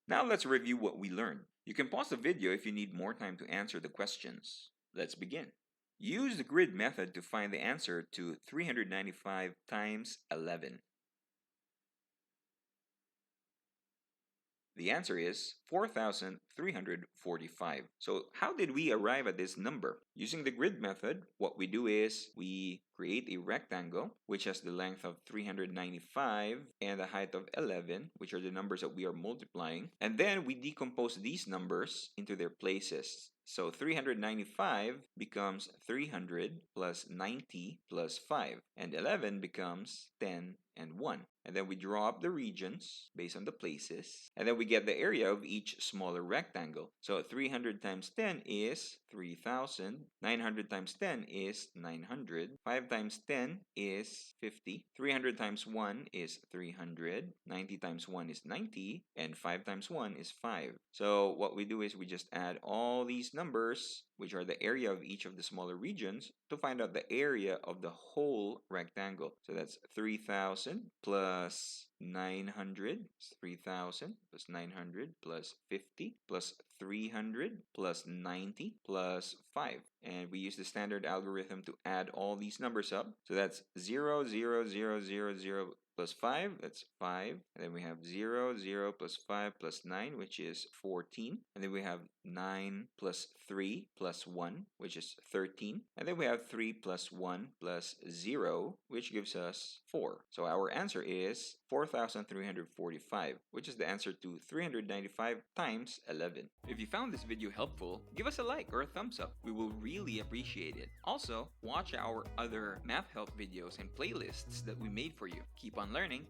Now let's review what we learned. You can pause the video if you need more time to answer the questions. Let's begin. Use the grid method to find the answer to 395 times 11. The answer is 4,345. So how did we arrive at this number? Using the grid method, what we do is we create a rectangle which has the length of 395 and the height of 11, which are the numbers that we are multiplying. And then we decompose these numbers into their places. So 395 becomes 300 plus 90 plus 5. And 11 becomes 10 and 1. And then we draw up the regions based on the places. And then we get the area of each smaller rectangle. So 300 times 10 is 3,000. 900 times 10 is 900. 5 times 10 is 50. 300 times 1 is 300. 90 times 1 is 90. And 5 times 1 is 5. So what we do is we just add all these numbers, which are the area of each of the smaller regions, to find out the area of the whole rectangle. So that's 3,000 plus 900 is 3,000 plus 900 plus 50 plus 300 plus 90 plus 5. And we use the standard algorithm to add all these numbers up. So that's 0, 0, 0, 0, 0 plus 5, that's 5. And then we have 0, 0 plus 5 plus 9, which is 14. And then we have 9 plus 3 plus 1, which is 13. And then we have 3 plus 1 plus 0, which gives us 4. So our answer is 4,345, which is the answer to 395 times 11. If you found this video helpful, give us a like or a thumbs up. We will really appreciate it. Also, watch our other math help videos and playlists that we made for you. Keep on learning.